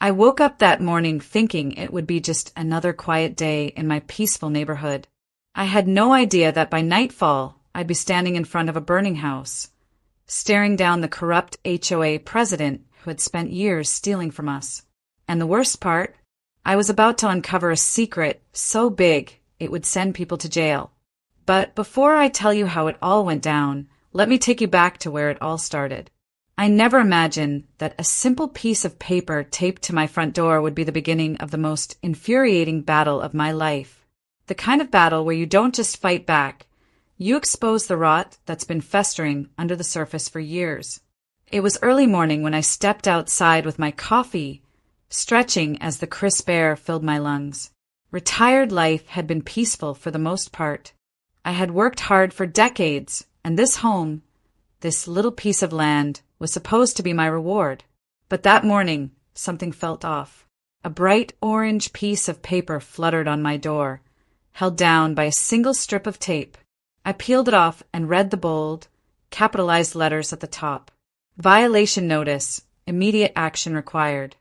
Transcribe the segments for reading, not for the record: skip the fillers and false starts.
I woke up that morning thinking it would be just another quiet day in my peaceful neighborhood. I had no idea that by nightfall I'd be standing in front of a burning house, staring down the corrupt HOA president who had spent years stealing from us. And the worst part, I was about to uncover a secret so big it would send people to jail. But before I tell you how it all went down, let me take you back to where it all started. I never imagined that a simple piece of paper taped to my front door would be the beginning of the most infuriating battle of my life. The kind of battle where you don't just fight back, you expose the rot that's been festering under the surface for years. It was early morning when I stepped outside with my coffee, stretching as the crisp air filled my lungs. Retired life had been peaceful for the most part. I had worked hard for decades, and this home, this little piece of land, was supposed to be my reward. But that morning, something felt off. A bright orange piece of paper fluttered on my door, held down by a single strip of tape. I peeled it off and read the bold, capitalized letters at the top. Violation notice. Immediate action required.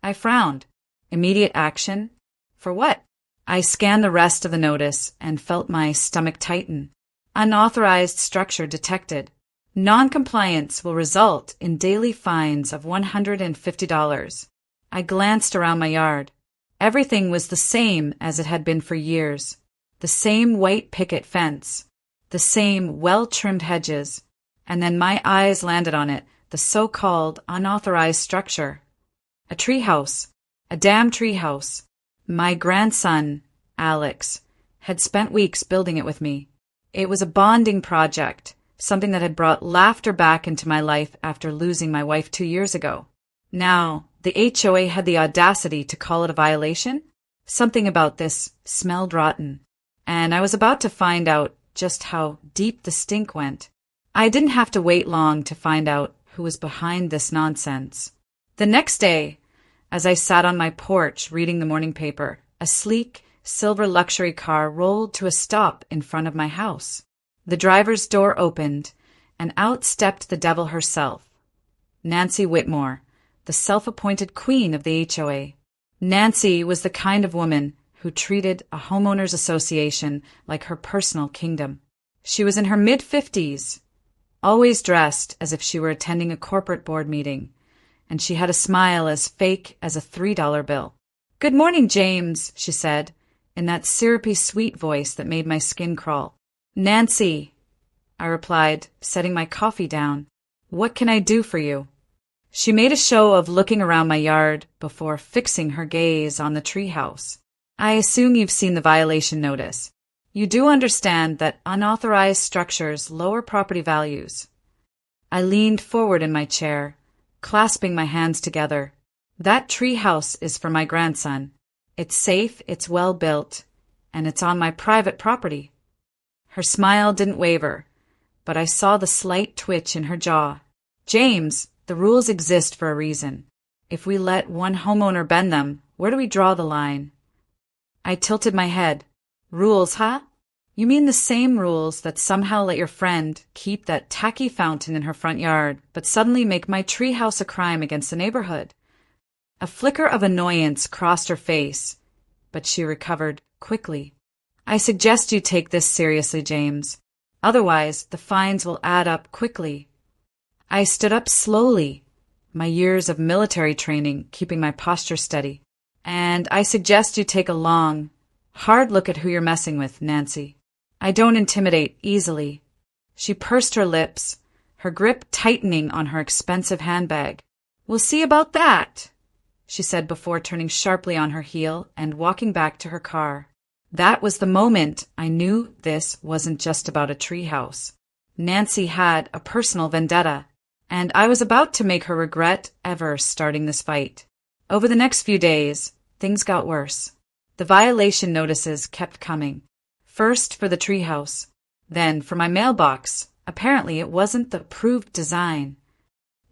I frowned. Immediate action? For what? I scanned the rest of the notice and felt my stomach tighten. Unauthorized structure detected. Non-compliance will result in daily fines of $150. I glanced around my yard. Everything was the same as it had been for years. The same white picket fence. The same well-trimmed hedges. And then my eyes landed on it, the so-called unauthorized structure. A treehouse. A damn treehouse. My grandson, Alex, had spent weeks building it with me. It was a bonding project. Something that had brought laughter back into my life after losing my wife 2 years ago. Now, the HOA had the audacity to call it a violation? Something about this smelled rotten, and I was about to find out just how deep the stink went. I didn't have to wait long to find out who was behind this nonsense. The next day, as I sat on my porch reading the morning paper, a sleek, silver luxury car rolled to a stop in front of my house. The driver's door opened, and out stepped the devil herself, Nancy Whitmore, the self-appointed queen of the HOA. Nancy was the kind of woman who treated a homeowners association like her personal kingdom. She was in her mid-50s, always dressed as if she were attending a corporate board meeting, and she had a smile as fake as a $3 bill. "Good morning, James," she said, in that syrupy sweet voice that made my skin crawl. "Nancy," I replied, setting my coffee down. "What can I do for you?" She made a show of looking around my yard before fixing her gaze on the treehouse. "I assume you've seen the violation notice. You do understand that unauthorized structures lower property values." I leaned forward in my chair, clasping my hands together. "That treehouse is for my grandson. It's safe, it's well built, and it's on my private property." Her smile didn't waver, but I saw the slight twitch in her jaw. "James, the rules exist for a reason. If we let one homeowner bend them, where do we draw the line?" I tilted my head. "Rules, huh? You mean the same rules that somehow let your friend keep that tacky fountain in her front yard, but suddenly make my treehouse a crime against the neighborhood?" A flicker of annoyance crossed her face, but she recovered quickly. "I suggest you take this seriously, James. Otherwise, the fines will add up quickly." I stood up slowly, my years of military training keeping my posture steady. "And I suggest you take a long, hard look at who you're messing with, Nancy. I don't intimidate easily." She pursed her lips, her grip tightening on her expensive handbag. "We'll see about that," she said before turning sharply on her heel and walking back to her car. That was the moment I knew this wasn't just about a treehouse. Nancy had a personal vendetta, and I was about to make her regret ever starting this fight. Over the next few days, things got worse. The violation notices kept coming. First for the treehouse, then for my mailbox. Apparently it wasn't the approved design.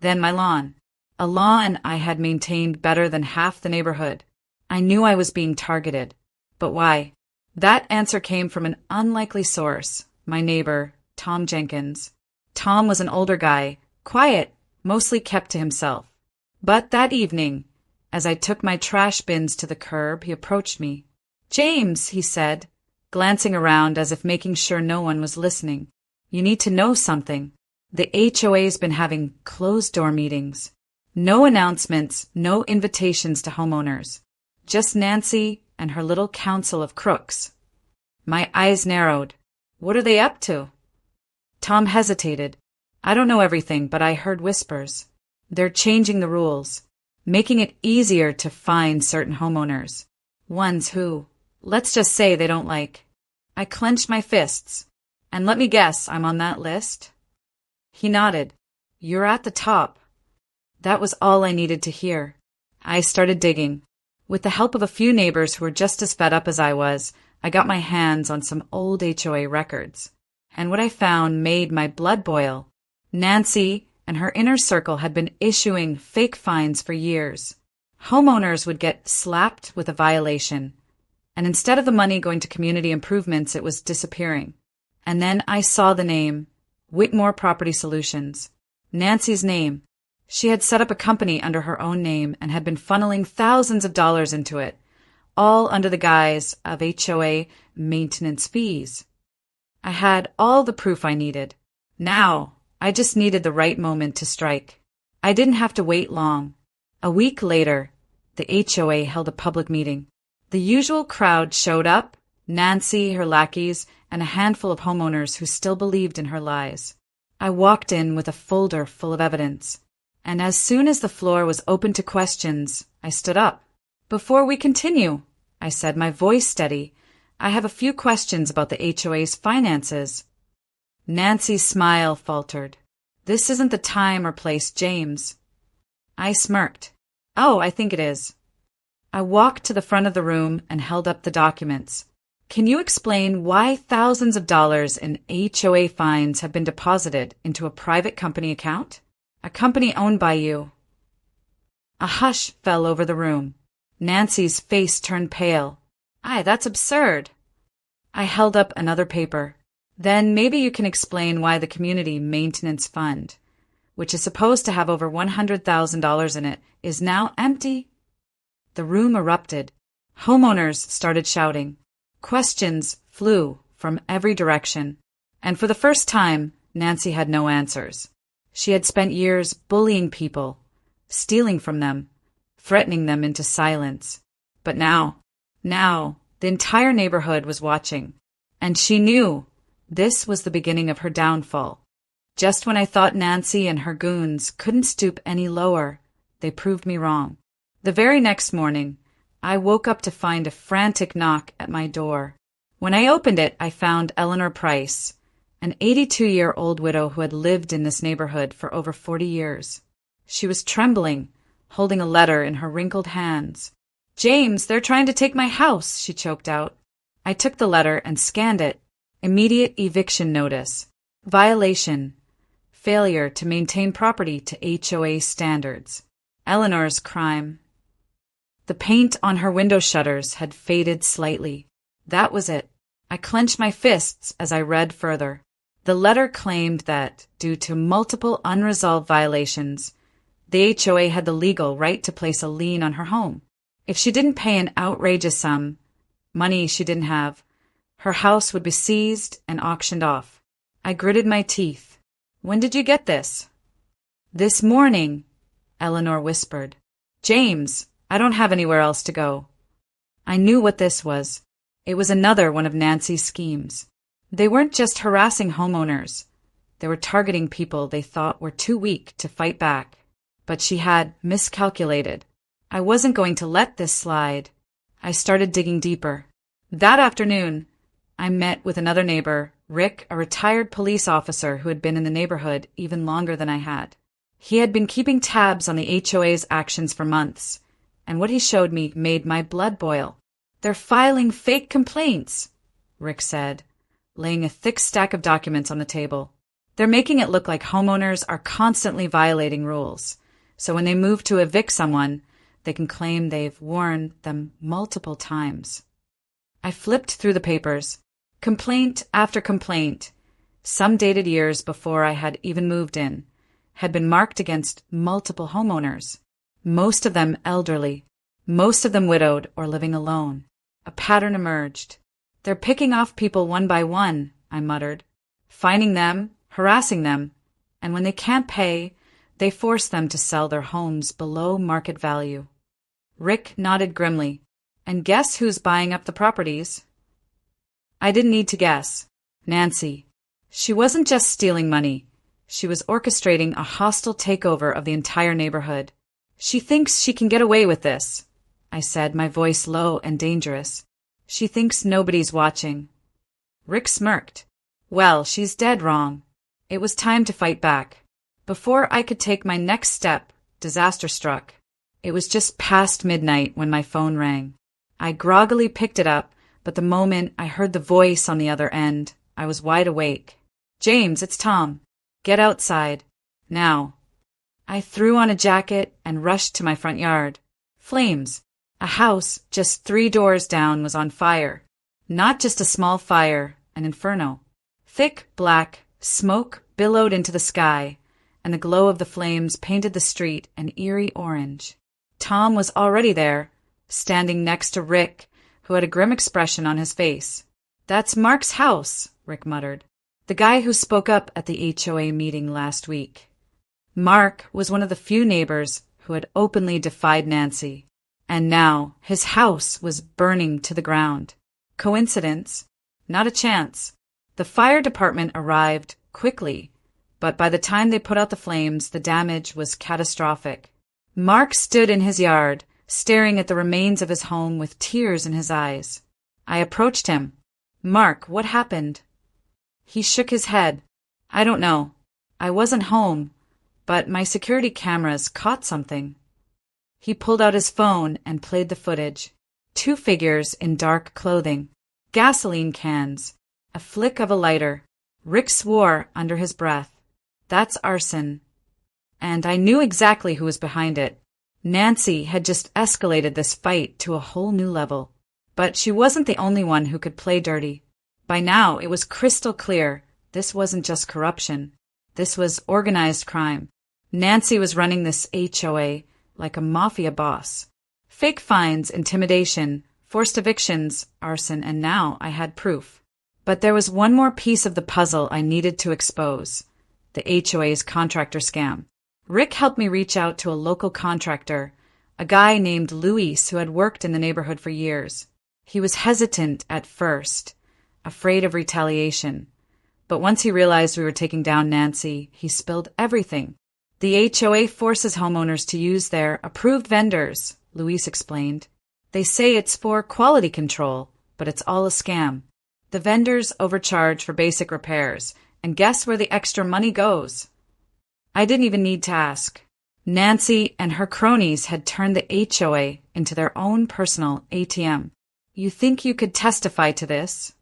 Then my lawn. A lawn I had maintained better than half the neighborhood. I knew I was being targeted. But why? That answer came from an unlikely source, my neighbor, Tom Jenkins. Tom was an older guy, quiet, mostly kept to himself. But that evening, As I took my trash bins to the curb, he approached me. "James," he said, glancing around as if making sure no one was listening. "You need to know something. The HOA's been having closed-door meetings. No announcements, no invitations to homeowners. Just Nancy and her little council of crooks." My eyes narrowed. "What are they up to?" Tom hesitated. "I don't know everything, but I heard whispers. They're changing the rules, making it easier to fine certain homeowners. Ones who, let's just say, they don't like." I clenched my fists. "And let me guess, I'm on that list?" He nodded. "You're at the top." That was all I needed to hear. I started digging. With the help of a few neighbors who were just as fed up as I was, I got my hands on some old HOA records. And what I found made my blood boil. Nancy and her inner circle had been issuing fake fines for years. Homeowners would get slapped with a violation, and instead of the money going to community improvements, it was disappearing. And then I saw the name, Whitmore Property Solutions. Nancy's name. She had set up a company under her own name and had been funneling thousands of dollars into it, all under the guise of HOA maintenance fees. I had all the proof I needed. Now, I just needed the right moment to strike. I didn't have to wait long. A week later, the HOA held a public meeting. The usual crowd showed up, Nancy, her lackeys, and a handful of homeowners who still believed in her lies. I walked in with a folder full of evidence, and as soon as the floor was open to questions, I stood up. "Before we continue," I said, my voice steady, "I have a few questions about the HOA's finances." Nancy's smile faltered. "This isn't the time or place, James." I smirked. "Oh, I think it is." I walked to the front of the room and held up the documents. "Can you explain why thousands of dollars in HOA fines have been deposited into a private company account? A company owned by you." A hush fell over the room. Nancy's face turned pale. That's absurd." I held up another paper. "Then maybe you can explain why the Community Maintenance Fund, which is supposed to have over $100,000 in it, is now empty." The room erupted. Homeowners started shouting. Questions flew from every direction. And for the first time, Nancy had no answers. She had spent years bullying people, stealing from them, threatening them into silence. But now, the entire neighborhood was watching. And she knew this was the beginning of her downfall. Just when I thought Nancy and her goons couldn't stoop any lower, they proved me wrong. The very next morning, I woke up to find a frantic knock at my door. When I opened it, I found Eleanor Price, an 82-year-old widow who had lived in this neighborhood for over 40 years. She was trembling, holding a letter in her wrinkled hands. "James, they're trying to take my house," she choked out. I took the letter and scanned it. Immediate eviction notice. Violation. Failure to maintain property to HOA standards. Eleanor's crime. The paint on her window shutters had faded slightly. That was it. I clenched my fists as I read further. The letter claimed that, due to multiple unresolved violations, the HOA had the legal right to place a lien on her home. If she didn't pay an outrageous sum, money she didn't have, her house would be seized and auctioned off. I gritted my teeth. "When did you get this?" "This morning," Eleanor whispered. "James, I don't have anywhere else to go." I knew what this was. It was another one of Nancy's schemes. They weren't just harassing homeowners. They were targeting people they thought were too weak to fight back. But she had miscalculated. I wasn't going to let this slide. I started digging deeper. That afternoon, I met with another neighbor, Rick, a retired police officer who had been in the neighborhood even longer than I had. He had been keeping tabs on the HOA's actions for months, and what he showed me made my blood boil. "They're filing fake complaints," Rick said, laying a thick stack of documents on the table. "They're making it look like homeowners are constantly violating rules, so when they move to evict someone, they can claim they've warned them multiple times." I flipped through the papers. Complaint after complaint, some dated years before I had even moved in, had been marked against multiple homeowners, most of them elderly. most of them widowed or living alone. A pattern emerged. "They're picking off people one by one," I muttered. "Finding them, harassing them, and when they can't pay, they force them to sell their homes below market value." Rick nodded grimly. "And guess who's buying up the properties?" I didn't need to guess. Nancy. She wasn't just stealing money. She was orchestrating a hostile takeover of the entire neighborhood. "She thinks she can get away with this," I said, my voice low and dangerous. "She thinks nobody's watching." Rick smirked. "Well, she's dead wrong." It was time to fight back. Before I could take my next step, disaster struck. It was just past midnight when my phone rang. I groggily picked it up, but the moment I heard the voice on the other end, I was wide awake. "James, it's Tom. Get outside. Now." I threw on a jacket and rushed to my front yard. Flames. A house just 3 doors down was on fire. Not just a small fire, an inferno. Thick, black smoke billowed into the sky, and the glow of the flames painted the street an eerie orange. Tom was already there, standing next to Rick, who had a grim expression on his face. "That's Mark's house," Rick muttered. "The guy who spoke up at the HOA meeting last week." Mark was one of the few neighbors who had openly defied Nancy, and now his house was burning to the ground. Coincidence? Not a chance. The fire department arrived quickly, but by the time they put out the flames, the damage was catastrophic. Mark stood in his yard, staring at the remains of his home with tears in his eyes. I approached him. "Mark, what happened?" He shook his head. "I don't know. I wasn't home, but my security cameras caught something." He pulled out his phone and played the footage. 2 figures in dark clothing. Gasoline cans. A flick of a lighter. Rick swore under his breath. "That's arson." And I knew exactly who was behind it. Nancy had just escalated this fight to a whole new level. But she wasn't the only one who could play dirty. By now, it was crystal clear. This wasn't just corruption. This was organized crime. Nancy was running this HOA like a mafia boss. Fake fines, intimidation, forced evictions, arson, and now I had proof. But there was one more piece of the puzzle I needed to expose. The HOA's contractor scam. Rick helped me reach out to a local contractor, a guy named Luis who had worked in the neighborhood for years. He was hesitant at first, afraid of retaliation. But once he realized we were taking down Nancy, he spilled everything. "The HOA forces homeowners to use their approved vendors," Luis explained. "They say it's for quality control, but it's all a scam. The vendors overcharge for basic repairs, and guess where the extra money goes?" I didn't even need to ask. Nancy and her cronies had turned the HOA into their own personal ATM. "You think you could testify to this?"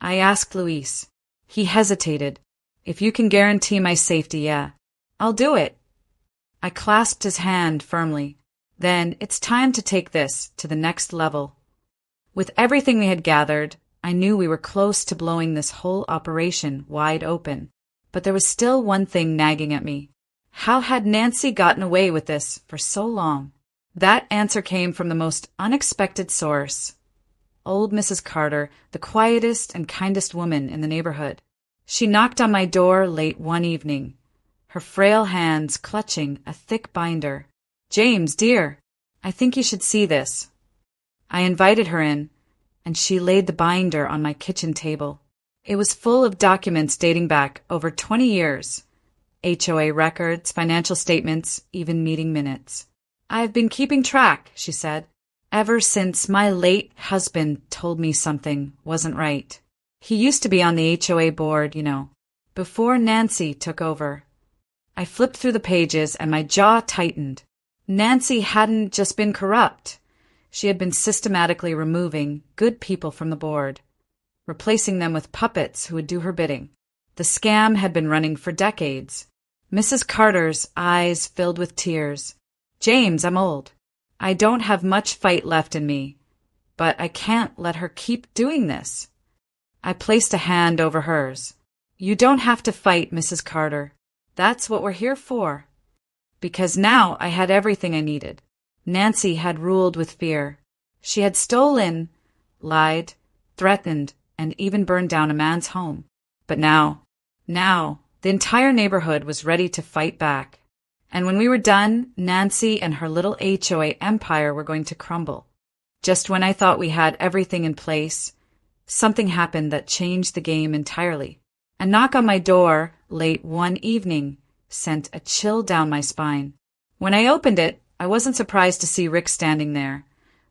I asked Luis. He hesitated. "If you can guarantee my safety, yeah. I'll do it." I clasped his hand firmly. "Then it's time to take this to the next level." With everything we had gathered, I knew we were close to blowing this whole operation wide open. But there was still one thing nagging at me. How had Nancy gotten away with this for so long? That answer came from the most unexpected source. Old Mrs. Carter, the quietest and kindest woman in the neighborhood. She knocked on my door late one evening, her frail hands clutching a thick binder. "James, dear, I think you should see this." I invited her in, and she laid the binder on my kitchen table. It was full of documents dating back over 20 years. HOA records, financial statements, even meeting minutes. "I've been keeping track," she said, "ever since my late husband told me something wasn't right. He used to be on the HOA board, before Nancy took over." I flipped through the pages and my jaw tightened. Nancy hadn't just been corrupt. She had been systematically removing good people from the board, replacing them with puppets who would do her bidding. The scam had been running for decades. Mrs. Carter's eyes filled with tears. "James, I'm old. I don't have much fight left in me, but I can't let her keep doing this." I placed a hand over hers. "You don't have to fight, Mrs. Carter. That's what we're here for." Because now I had everything I needed. Nancy had ruled with fear. She had stolen, lied, threatened, and even burned down a man's home. But now, the entire neighborhood was ready to fight back. And when we were done, Nancy and her little HOA empire were going to crumble. Just when I thought we had everything in place, something happened that changed the game entirely. A knock on my door late one evening sent a chill down my spine. When I opened it, I wasn't surprised to see Rick standing there,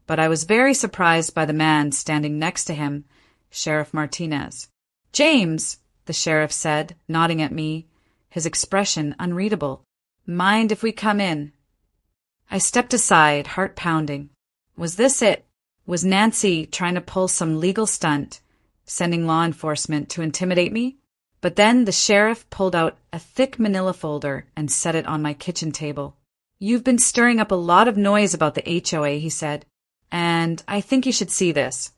but I was very surprised by the man standing next to him, Sheriff Martinez. "James," the sheriff said, nodding at me, his expression unreadable. "Mind if we come in?" I stepped aside, heart pounding. Was this it? Was Nancy trying to pull some legal stunt, sending law enforcement to intimidate me? But then the sheriff pulled out a thick manila folder and set it on my kitchen table. "You've been stirring up a lot of noise about the HOA," he said, "and I think you should see this."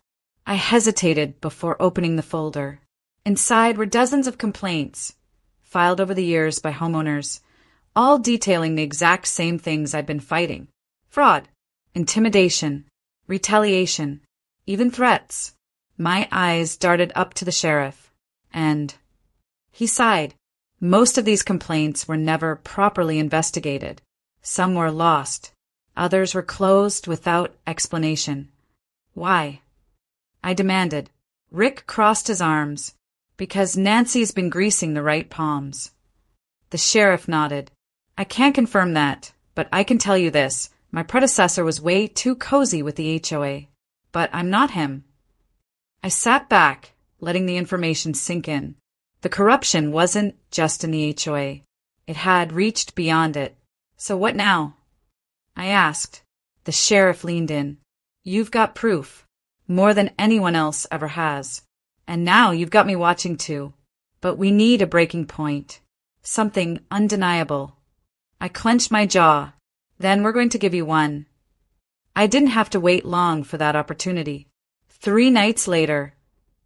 I hesitated before opening the folder. Inside were dozens of complaints, filed over the years by homeowners, all detailing the exact same things I'd been fighting. Fraud, intimidation, retaliation, even threats. My eyes darted up to the sheriff, and he sighed. Most of these complaints were never properly investigated. Some were lost. Others were closed without explanation. Why? I demanded. Rick crossed his arms. "Because Nancy's been greasing the right palms." The sheriff nodded. "I can't confirm that, but I can tell you this. My predecessor was way too cozy with the HOA. But I'm not him." I sat back, letting the information sink in. The corruption wasn't just in the HOA. It had reached beyond it. "So what now?" I asked. The sheriff leaned in. "You've got proof. More than anyone else ever has. And now you've got me watching too. But we need a breaking point. Something undeniable." I clenched my jaw. "Then we're going to give you one." I didn't have to wait long for that opportunity. 3 nights later,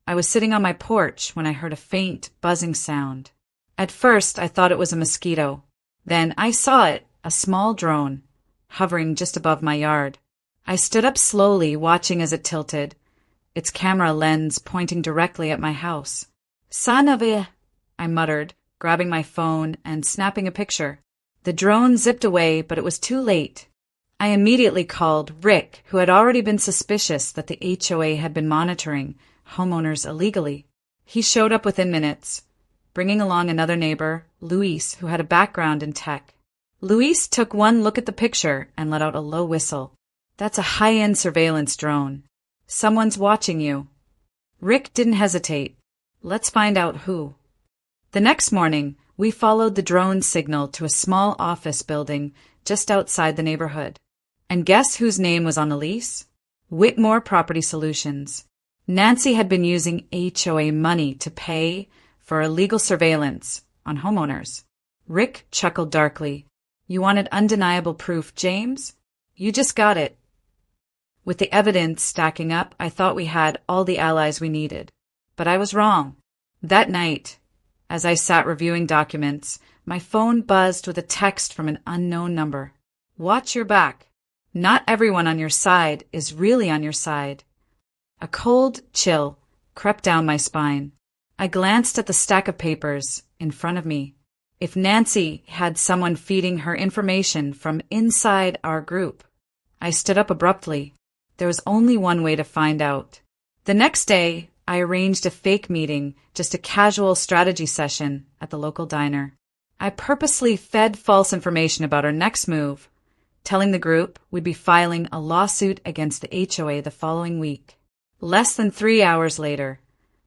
I was sitting on my porch when I heard a faint buzzing sound. At first, I thought it was a mosquito. Then I saw it, a small drone, hovering just above my yard. I stood up slowly, watching as it tilted, its camera lens pointing directly at my house. "Son of a," I muttered, grabbing my phone and snapping a picture. The drone zipped away, but it was too late. I immediately called Rick, who had already been suspicious that the HOA had been monitoring homeowners illegally. He showed up within minutes, bringing along another neighbor, Luis, who had a background in tech. Luis took one look at the picture and let out a low whistle. "That's a high-end surveillance drone. Someone's watching you." Rick didn't hesitate. "Let's find out who." The next morning, we followed the drone signal to a small office building just outside the neighborhood. And guess whose name was on the lease? Whitmore Property Solutions. Nancy had been using HOA money to pay for illegal surveillance on homeowners. Rick chuckled darkly. "You wanted undeniable proof, James? You just got it." With the evidence stacking up, I thought we had all the allies we needed. But I was wrong. That night, as I sat reviewing documents, my phone buzzed with a text from an unknown number. "Watch your back. Not everyone on your side is really on your side." A cold chill crept down my spine. I glanced at the stack of papers in front of me. If Nancy had someone feeding her information from inside our group. I stood up abruptly. There was only one way to find out. The next day, I arranged a fake meeting, just a casual strategy session at the local diner. I purposely fed false information about our next move, telling the group we'd be filing a lawsuit against the HOA the following week. Less than 3 hours later,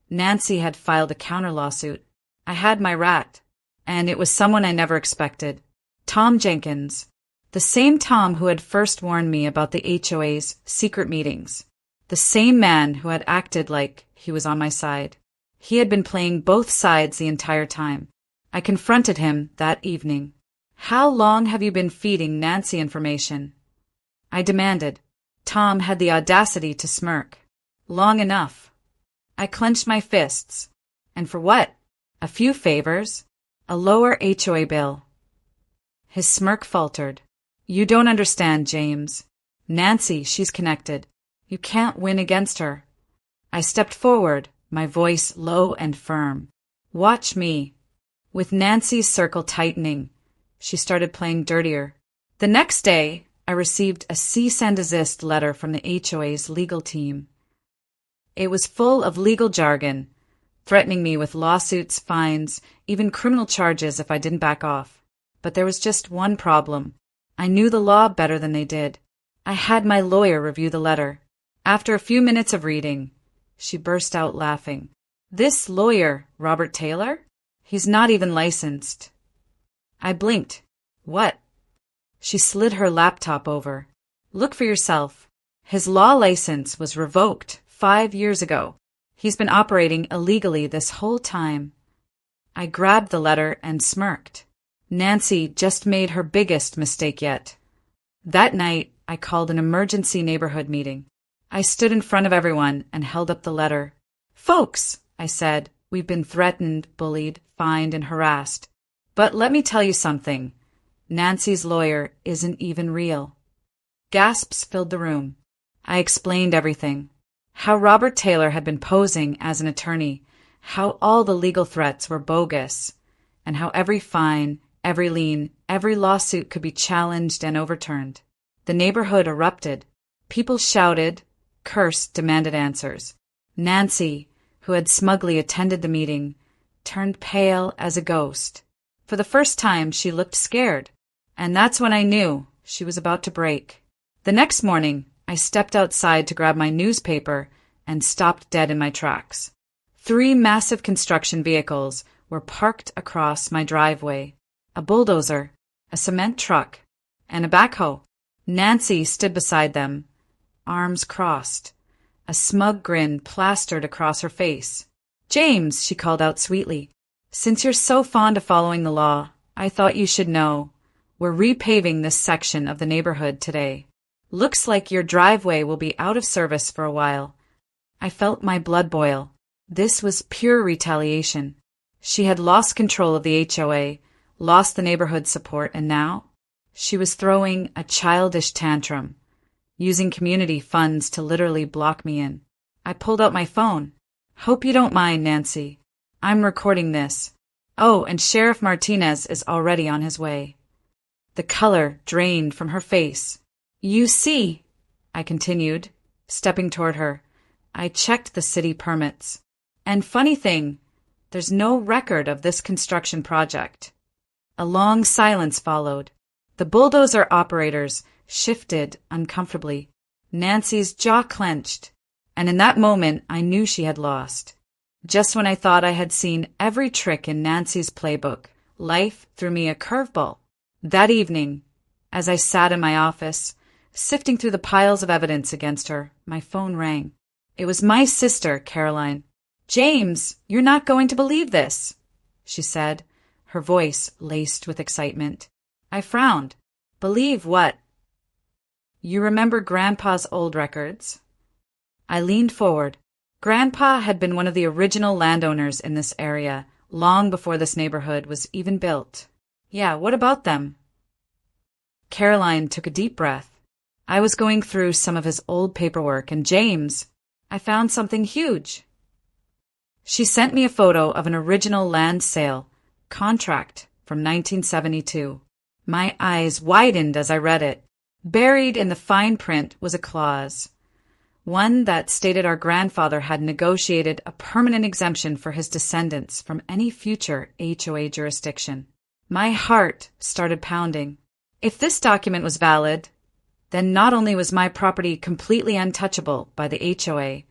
Nancy had filed a counter lawsuit. I had my rat, and it was someone I never expected. Tom Jenkins, the same Tom who had first warned me about the HOA's secret meetings. The same man who had acted like he was on my side. He had been playing both sides the entire time. I confronted him that evening. "How long have you been feeding Nancy information?" I demanded. Tom had the audacity to smirk. "Long enough." I clenched my fists. And for what? A few favors? A lower HOA bill. His smirk faltered. "You don't understand, James. Nancy, she's connected. You can't win against her. I stepped forward, my voice low and firm. Watch me. With Nancy's circle tightening, she started playing dirtier. The next day, I received a cease and desist letter from the HOA's legal team. It was full of legal jargon, threatening me with lawsuits, fines, even criminal charges if I didn't back off. But there was just one problem. I knew the law better than they did. I had my lawyer review the letter. After a few minutes of reading, she burst out laughing. This lawyer, Robert Taylor? He's not even licensed. I blinked. What? She slid her laptop over. Look for yourself. His law license was revoked 5 years ago. He's been operating illegally this whole time. I grabbed the letter and smirked. Nancy just made her biggest mistake yet. That night, I called an emergency neighborhood meeting. I stood in front of everyone and held up the letter. Folks, I said, we've been threatened, bullied, fined, and harassed. But let me tell you something. Nancy's lawyer isn't even real. Gasps filled the room. I explained everything. How Robert Taylor had been posing as an attorney, how all the legal threats were bogus, and how every fine, every lien, every lawsuit could be challenged and overturned. The neighborhood erupted. People shouted, cursed, demanded answers. Nancy, who had smugly attended the meeting, turned pale as a ghost. For the first time, she looked scared, and that's when I knew she was about to break. The next morning, I stepped outside to grab my newspaper and stopped dead in my tracks. 3 massive construction vehicles were parked across my driveway. A bulldozer, a cement truck, and a backhoe. Nancy stood beside them, arms crossed, a smug grin plastered across her face. James, she called out sweetly, since you're so fond of following the law, I thought you should know. We're repaving this section of the neighborhood today. Looks like your driveway will be out of service for a while. I felt my blood boil. This was pure retaliation. She had lost control of the HOA, lost the neighborhood support, and now she was throwing a childish tantrum, using community funds to literally block me in. I pulled out my phone. Hope you don't mind, Nancy. I'm recording this. Oh, and Sheriff Martinez is already on his way. The color drained from her face. You see, I continued, stepping toward her, I checked the city permits. And funny thing, there's no record of this construction project. A long silence followed. The bulldozer operators shifted uncomfortably. Nancy's jaw clenched, and in that moment I knew she had lost. Just when I thought I had seen every trick in Nancy's playbook, life threw me a curveball. That evening, as I sat in my office, sifting through the piles of evidence against her, my phone rang. It was my sister, Caroline. James, you're not going to believe this, she said, her voice laced with excitement. I frowned. Believe what? You remember Grandpa's old records? I leaned forward. Grandpa had been one of the original landowners in this area, long before this neighborhood was even built. Yeah, what about them? Caroline took a deep breath. I was going through some of his old paperwork, and James, I found something huge. She sent me a photo of an original land sale contract from 1972. My eyes widened as I read it. Buried in the fine print was a clause, one that stated our grandfather had negotiated a permanent exemption for his descendants from any future HOA jurisdiction. My heart started pounding. If this document was valid, then not only was my property completely untouchable by the HOA,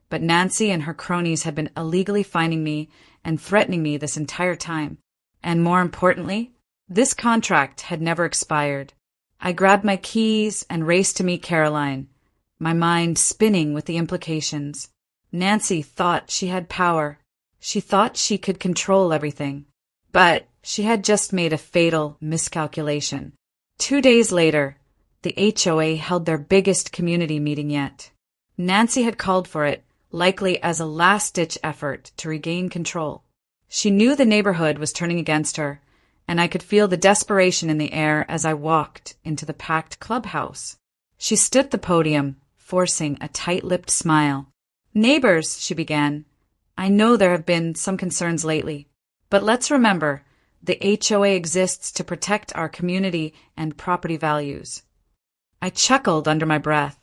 but Nancy and her cronies had been illegally fining me and threatening me this entire time. And more importantly, this contract had never expired. I grabbed my keys and raced to meet Caroline, my mind spinning with the implications. Nancy thought she had power. She thought she could control everything. But she had just made a fatal miscalculation. 2 days later, the HOA held their biggest community meeting yet. Nancy had called for it, likely as a last-ditch effort to regain control. She knew the neighborhood was turning against her, and I could feel the desperation in the air as I walked into the packed clubhouse. She stood at the podium, forcing a tight-lipped smile. "Neighbors," she began, "I know there have been some concerns lately, but let's remember, the HOA exists to protect our community and property values." I chuckled under my breath.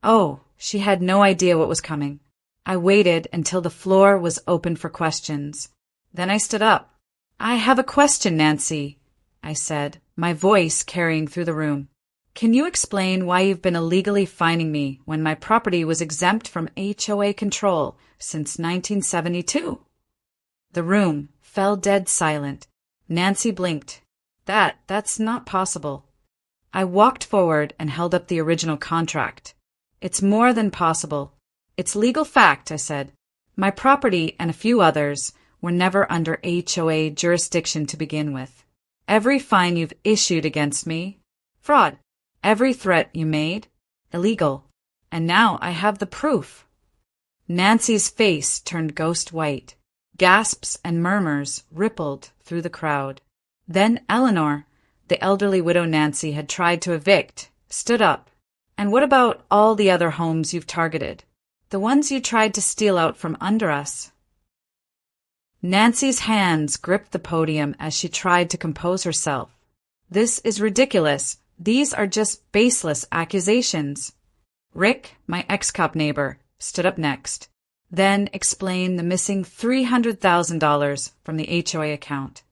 Oh, she had no idea what was coming. I waited until the floor was open for questions. Then I stood up. "I have a question, Nancy," I said, my voice carrying through the room. "Can you explain why you've been illegally fining me when my property was exempt from HOA control since 1972? The room fell dead silent. Nancy blinked. That's not possible." I walked forward and held up the original contract. "It's more than possible. It's legal fact," I said. "My property and a few others were never under HOA jurisdiction to begin with. Every fine you've issued against me, fraud. Every threat you made, illegal. And now I have the proof." Nancy's face turned ghost white. Gasps and murmurs rippled through the crowd. Then Eleanor, the elderly widow Nancy had tried to evict, stood up. "And what about all the other homes you've targeted? The ones you tried to steal out from under us?" Nancy's hands gripped the podium as she tried to compose herself. "This is ridiculous. These are just baseless accusations." Rick, my ex-cop neighbor, stood up next, then explained the missing $300,000 from the HOA account.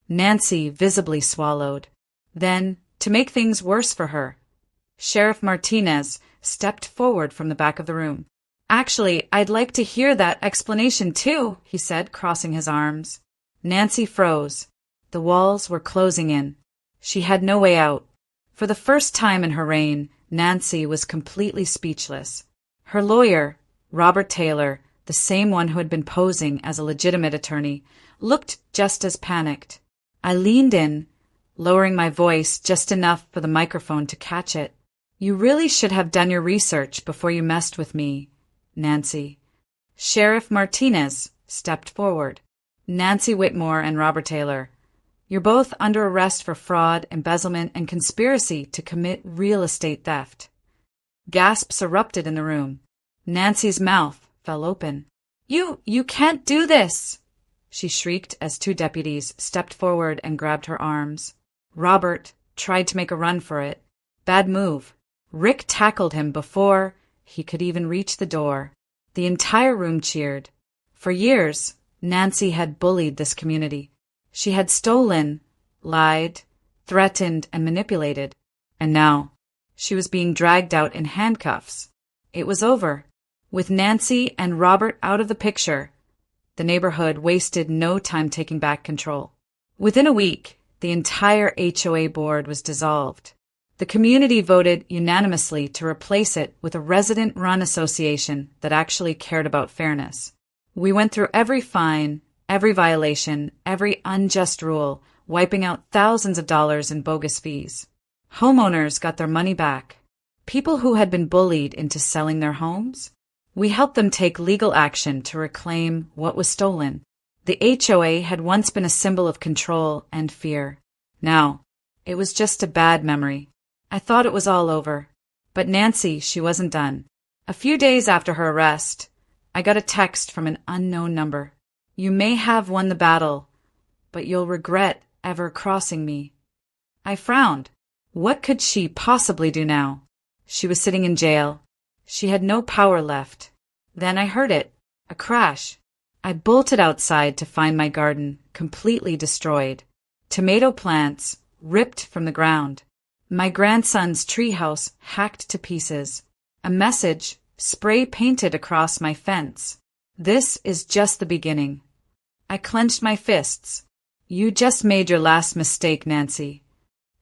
Nancy visibly swallowed. Then, to make things worse for her, Sheriff Martinez stepped forward from the back of the room. "Actually, I'd like to hear that explanation too," he said, crossing his arms. Nancy froze. The walls were closing in. She had no way out. For the first time in her reign, Nancy was completely speechless. Her lawyer, Robert Taylor, the same one who had been posing as a legitimate attorney, looked just as panicked. I leaned in, lowering my voice just enough for the microphone to catch it. "You really should have done your research before you messed with me, Nancy." Sheriff Martinez stepped forward. "Nancy Whitmore and Robert Taylor, you're both under arrest for fraud, embezzlement, and conspiracy to commit real estate theft." Gasps erupted in the room. Nancy's mouth fell open. You can't do this!" she shrieked as two deputies stepped forward and grabbed her arms. Robert tried to make a run for it. Bad move. Rick tackled him before he could even reach the door. The entire room cheered. For years, Nancy had bullied this community. She had stolen, lied, threatened, and manipulated. And now, she was being dragged out in handcuffs. It was over. With Nancy and Robert out of the picture, the neighborhood wasted no time taking back control. Within a week, the entire HOA board was dissolved. The community voted unanimously to replace it with a resident-run association that actually cared about fairness. We went through every fine, every violation, every unjust rule, wiping out thousands of dollars in bogus fees. Homeowners got their money back. People who had been bullied into selling their homes, we helped them take legal action to reclaim what was stolen. The HOA had once been a symbol of control and fear. Now, it was just a bad memory. I thought it was all over. But Nancy, she wasn't done. A few days after her arrest, I got a text from an unknown number. "You may have won the battle, but you'll regret ever crossing me." I frowned. What could she possibly do now? She was sitting in jail. She had no power left. Then I heard it. A crash. I bolted outside to find my garden completely destroyed. Tomato plants ripped from the ground. My grandson's treehouse hacked to pieces. A message spray-painted across my fence. "This is just the beginning." I clenched my fists. "You just made your last mistake, Nancy."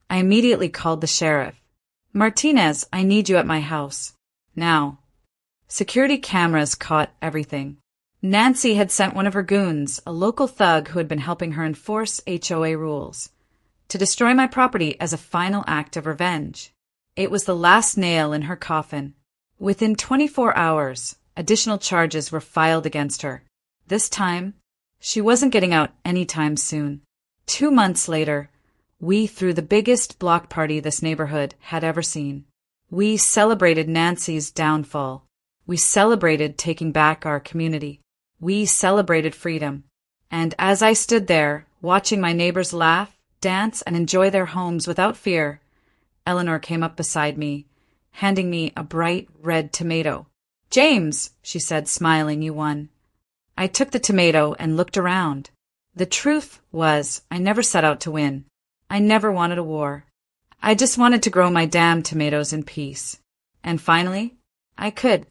I immediately called the sheriff. "Martinez, I need you at my house. Now." Security cameras caught everything. Nancy had sent one of her goons, a local thug who had been helping her enforce HOA rules, to destroy my property as a final act of revenge. It was the last nail in her coffin. Within 24 hours, additional charges were filed against her. This time, she wasn't getting out anytime soon. 2 months later, we threw the biggest block party this neighborhood had ever seen. We celebrated Nancy's downfall. We celebrated taking back our community. We celebrated freedom. And as I stood there, watching my neighbors laugh, dance, and enjoy their homes without fear, Eleanor came up beside me, handing me a bright red tomato. "James," she said, smiling, "you won." I took the tomato and looked around. The truth was, I never set out to win. I never wanted a war. I just wanted to grow my damn tomatoes in peace. And finally, I could.